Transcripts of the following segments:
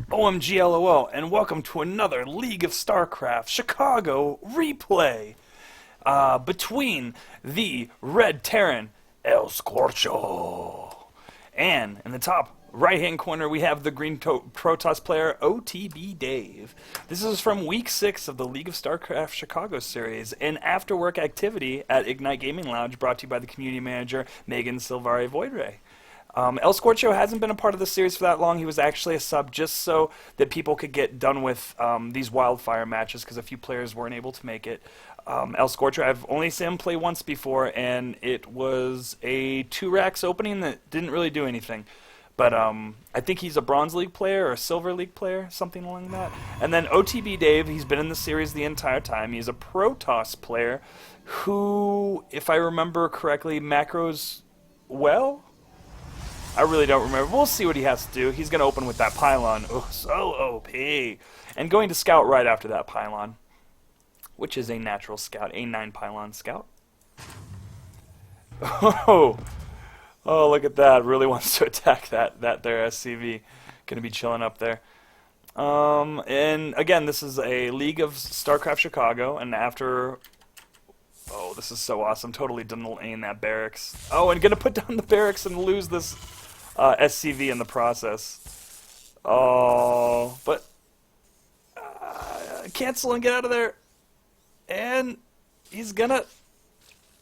OMG LOL, and welcome to another League of Starcraft Chicago replay between the Red Terran ElScorcho, and in the top right-hand corner we have the green Protoss player otbdave. This is from Week 6 of the League of Starcraft Chicago series, an after-work activity at Ignite Gaming Lounge brought to you by the community manager Megan Silvari Voidray. ElScorcho hasn't been a part of the series for that long. He was actually a sub just so that people could get done with these Wildfire matches because a few players weren't able to make it. ElScorcho, I've only seen him play once before, and it was a 2-racks opening that didn't really do anything. But I think he's a Bronze League player or a Silver League player, something along that. And then otbdave, he's been in the series the entire time. He's a Protoss player who, if I remember correctly, macros well. I really don't remember. We'll see what he has to do. He's going to open with that pylon. Oh, so OP. And going to scout right after that pylon, which is a natural scout, a 9 pylon scout. Oh, look at that. Really wants to attack that there SCV. Going to be chilling up there. And again, this is a League of Starcraft Chicago, and after... Oh, this is so awesome. Totally delaying that barracks. Oh, and going to put down the barracks and lose this SCV in the process. Oh, but cancel and get out of there. And he's going to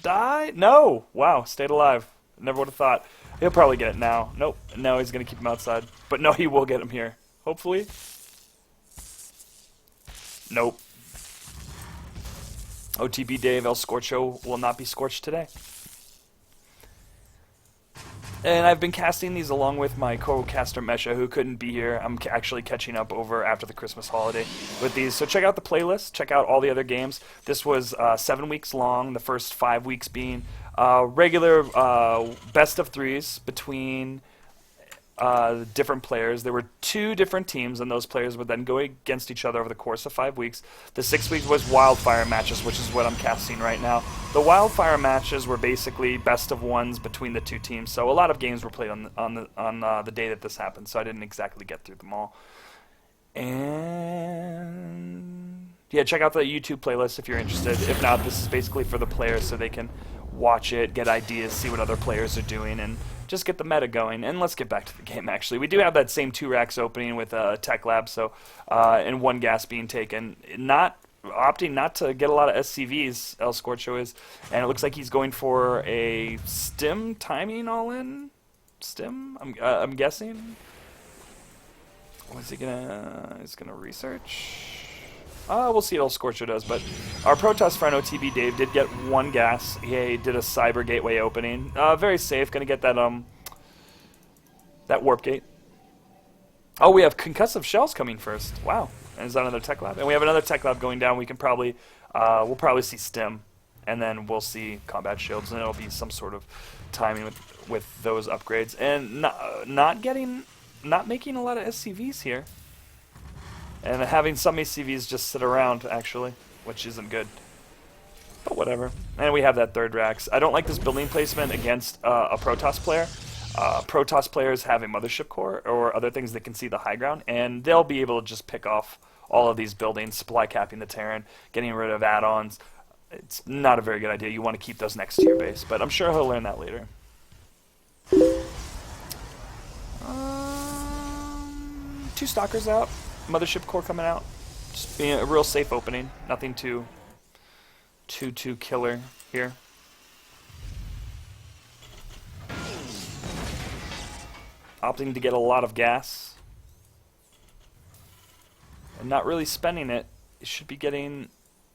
die? No. Wow, stayed alive. Never would have thought. He'll probably get it now. Nope. No, he's going to keep him outside. But no, he will get him here. Hopefully. Nope. otbdave, ElScorcho will not be scorched today. And I've been casting these along with my co-caster Mesha, who couldn't be here. I'm actually catching up over after the Christmas holiday with these. So check out the playlist. Check out all the other games. This was 7 weeks long, the first 5 weeks being regular best of threes between different players. There were 2 different teams, and those players would then go against each other over the course of 5 weeks. The 6th week was Wildfire matches, which is what I'm casting right now. The Wildfire matches were basically best of ones between the 2 teams, so a lot of games were played on the day that this happened, so I didn't exactly get through them all. And yeah, check out the YouTube playlist if you're interested. If not, this is basically for the players so they can watch it, get ideas, see what other players are doing, and just get the meta going. And let's get back to the game, actually. We do have that same 2-racks opening with Tech Lab, so and 1 gas being taken. Opting not to get a lot of SCVs, ElScorcho is, and it looks like he's going for a stim timing all-in? Stim? I'm guessing? What's he gonna... He's gonna research... we'll see what ElScorcho does, but our Protoss friend otbdave did get 1 gas. He did a cyber gateway opening. Very safe. Going to get that that warp gate. Oh, we have concussive shells coming first. Wow. And is that another tech lab? And we have another tech lab going down. We can probably, we'll probably see stim, and then we'll see combat shields, and it'll be some sort of timing with those upgrades. And not making a lot of SCVs here. And having some ACVs just sit around, actually, which isn't good. But whatever. And we have that 3rd racks. I don't like this building placement against a Protoss player. Protoss players have a mothership core or other things that can see the high ground, and they'll be able to just pick off all of these buildings, supply capping the Terran, getting rid of add-ons. It's not a very good idea. You want to keep those next to your base, but I'm sure he'll learn that later. 2 stalkers out. Mothership core coming out. Just being a real safe opening. Nothing too killer here. Opting to get a lot of gas. And not really spending it. He should be getting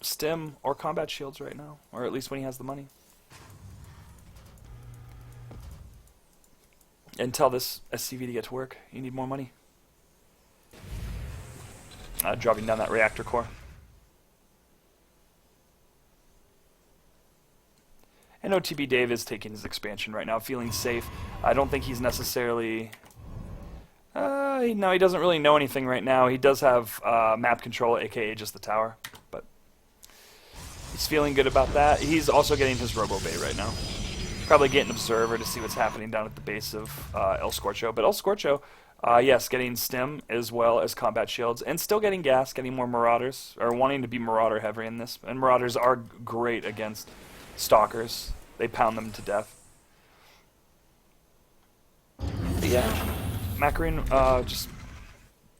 stim or combat shields right now. Or at least when he has the money. And tell this SCV to get to work. You need more money. Dropping down that reactor core. And otbdave is taking his expansion right now, feeling safe. I don't think he's necessarily... no, he doesn't really know anything right now. He does have map control, aka just the tower. But he's feeling good about that. He's also getting his Robo Bay right now. Probably get an observer to see what's happening down at the base of ElScorcho. But ElScorcho, yes, getting stim as well as combat shields, and still getting gas, getting more marauders, or wanting to be marauder heavy in this. And marauders are great against stalkers. They pound them to death. But yeah, Macaroon just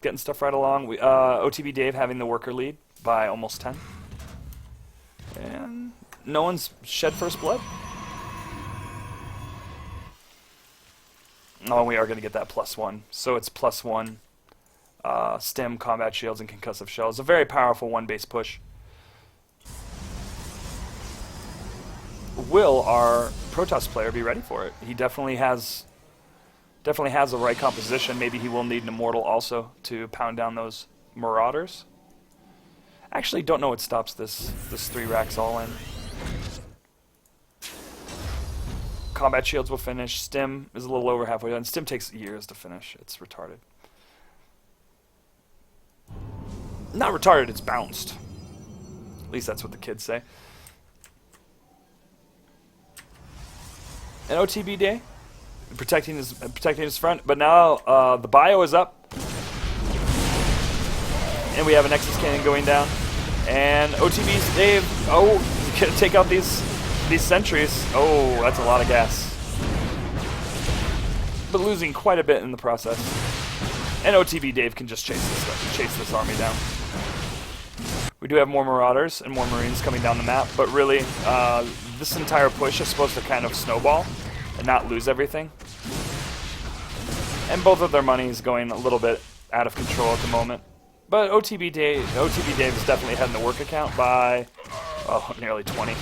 getting stuff right along. OTB Dave having the worker lead by almost 10. And no one's shed first blood. Oh, we are going to get that +1. So it's +1 stim, combat shields, and concussive shells. A very powerful one-base push. Will our Protoss player be ready for it? He definitely has the right composition. Maybe he will need an Immortal also to pound down those Marauders. Actually, don't know what stops this 3 racks all in. Combat shields will finish. Stim is a little over halfway done. Stim takes years to finish. It's retarded. Not retarded, it's bounced. At least that's what the kids say. And OTB Day, protecting his front. But now the bio is up. And we have a Nexus Cannon going down. And OTB's Dave, oh, he's going to take out these sentries. Oh, that's a lot of gas. But losing quite a bit in the process. And OTB Dave can just chase this army down. We do have more Marauders and more Marines coming down the map, but really, this entire push is supposed to kind of snowball and not lose everything. And both of their money is going a little bit out of control at the moment. But OTB Dave is definitely ahead in the work account by, oh, nearly 20.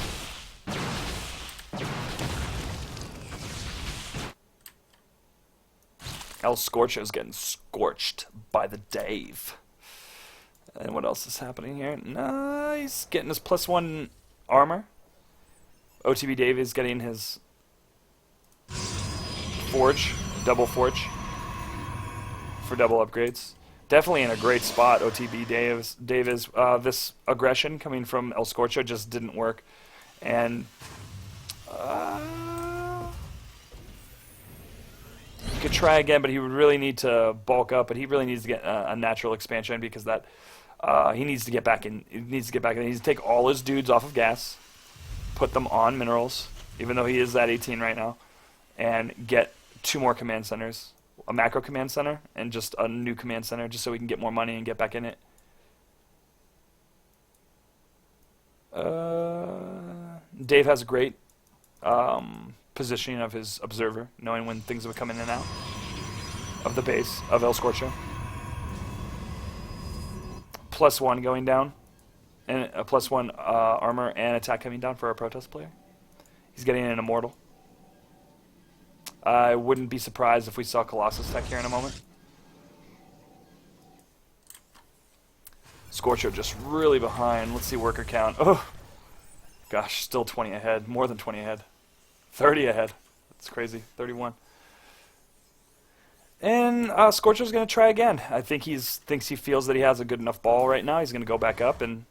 ElScorcho is getting scorched by the Dave. And what else is happening here? Nice. Getting his +1 armor. OTB Dave is getting his forge, double forge, for double upgrades. Definitely in a great spot, OTB Dave is. This aggression coming from ElScorcho just didn't work. And he could try again, but he would really need to bulk up. But he really needs to get a natural expansion because that he needs to get back in. He needs to take all his dudes off of gas, put them on minerals, even though he is at 18 right now, and get 2 more command centers. A macro command center and just a new command center just so we can get more money and get back in it. Dave has a great positioning of his observer, knowing when things will come in and out of the base of ElScorcho. +1 going down, and a +1 armor and attack coming down for our Protoss player. He's getting an Immortal. I wouldn't be surprised if we saw Colossus Tech here in a moment. Scorcho just really behind. Let's see worker count. Oh, gosh, still 20 ahead. More than 20 ahead. 30 ahead. That's crazy. 31. And Scorcho's going to try again. I think thinks he feels that he has a good enough ball right now. He's going to go back up and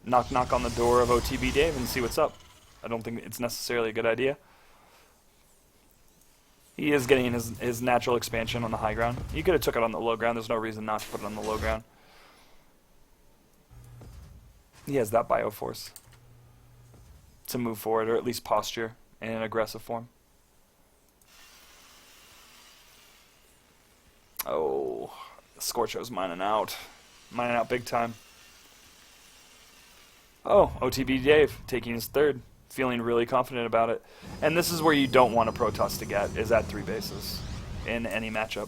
knock on the door of OTB Dave and see what's up. I don't think it's necessarily a good idea. He is getting his natural expansion on the high ground. He could have took it on the low ground. There's no reason not to put it on the low ground. He has that bioforce to move forward, or at least posture in an aggressive form. Oh, Scorcho's mining out. Mining out big time. Oh, OTB Dave taking his 3rd. Feeling really confident about it. And this is where you don't want a Protoss to get, is at 3 bases in any matchup.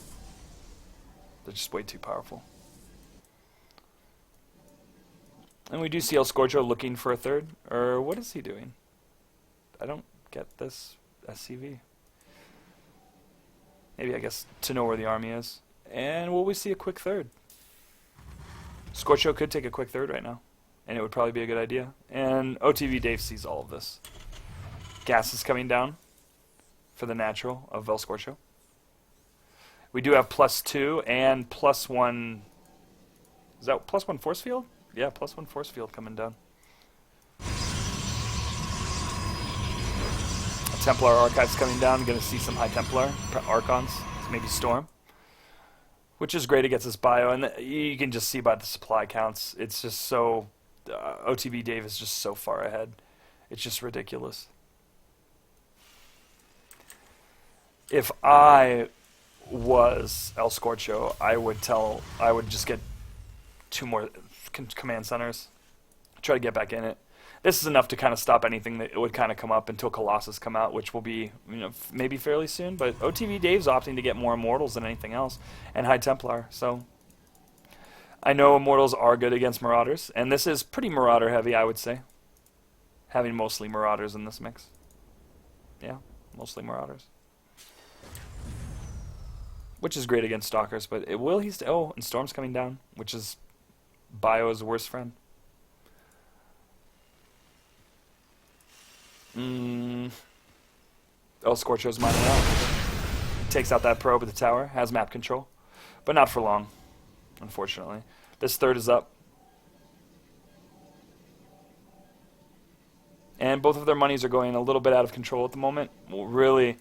They're just way too powerful. And we do see ElScorcho looking for a 3rd. Or what is he doing? I don't get this SCV. Maybe, I guess, to know where the army is. And will we see a quick 3rd? Scorcho could take a quick 3rd right now. And it would probably be a good idea. And OTV Dave sees all of this. Gas is coming down for the natural of ElScorcho. We do have +2 and +1. Is that +1 force field? Yeah, +1 force field coming down. Templar Archives coming down. Going to see some High Templar Archons, maybe Storm, which is great against this bio. And you can just see by the supply counts, it's just so OTB Dave is just so far ahead. It's just ridiculous. If I was ElScorcho, I would just get 2 more command centers, try to get back in it. This is enough to kind of stop anything that would kind of come up until Colossus come out, which will be, you know, maybe fairly soon. But OTV Dave's opting to get more Immortals than anything else, and High Templar. So I know Immortals are good against Marauders, and this is pretty Marauder heavy, I would say, having mostly Marauders in this mix. Yeah, mostly Marauders, which is great against Stalkers. But it will he oh, and Storm's coming down, which is Bio's worst friend. ElScorcho's mining out. Takes out that probe at the tower. Has map control. But not for long, unfortunately. This third is up. And both of their monies are going a little bit out of control at the moment. Well, really,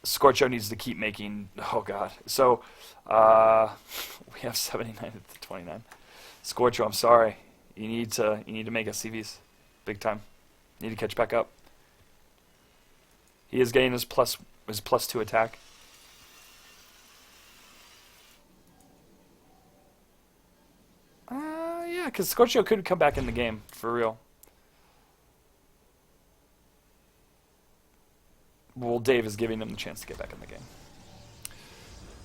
Scorcho needs to keep making... Oh, God. So, we have 79 to 29. Scorcho, I'm sorry. You need to make SCVs. Big time. Need to catch back up. He is getting his +2 attack. Yeah, because Scorcho could come back in the game, for real. Well, Dave is giving him the chance to get back in the game.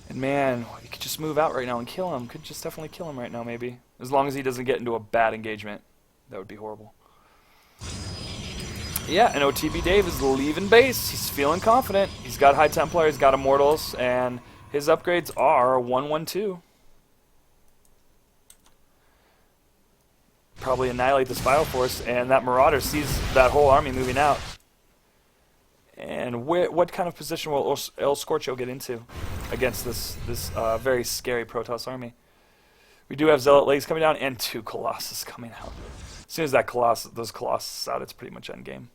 And man, you could just move out right now and kill him. Could just definitely kill him right now, maybe. As long as he doesn't get into a bad engagement. That would be horrible. Yeah, and OTB Dave is leaving base. He's feeling confident. He's got High Templar, he's got Immortals, and his upgrades are 1-1-2. Probably annihilate this Bioforce, and that Marauder sees that whole army moving out. And what kind of position will ElScorcho get into against this very scary Protoss army? We do have Zealot Legs coming down and 2 Colossus coming out. As soon as those Colossus out, it's pretty much endgame.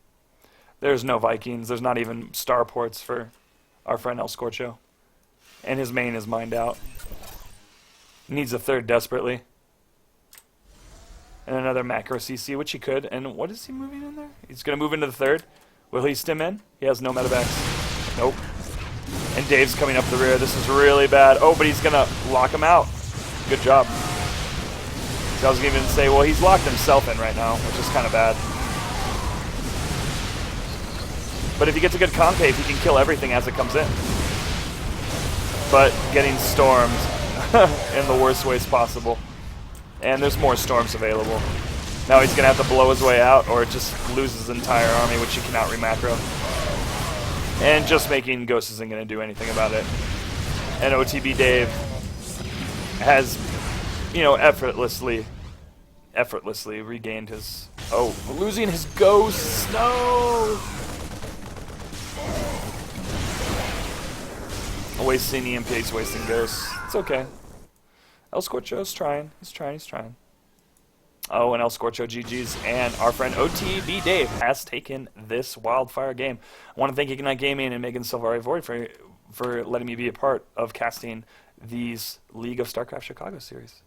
There's no Vikings. There's not even starports for our friend ElScorcho. And his main is mined out. Needs a third desperately. And another macro CC, which he could. And what is he moving in there? He's going to move into the third. Will he stim in? He has no medevacs. Nope. And Dave's coming up the rear. This is really bad. Oh, but he's going to lock him out. Good job. So I was going to even say, well, he's locked himself in right now, which is kind of bad. But if he gets a good concave, he can kill everything as it comes in. But getting stormed in the worst ways possible. And there's more storms available. Now he's going to have to blow his way out or just lose his entire army, which he cannot remacro. And just making Ghost isn't going to do anything about it. And OTB Dave has, you know, effortlessly regained his... Oh, losing his Ghosts! No! Wasting EMPs, wasting Ghosts. It's okay. ElScorcho's trying. He's trying. Oh, and ElScorcho GG's, and our friend OTB Dave has taken this Wildfire game. I want to thank Ignite Gaming and Megan Silvari Void for letting me be a part of casting these League of Starcraft Chicago series.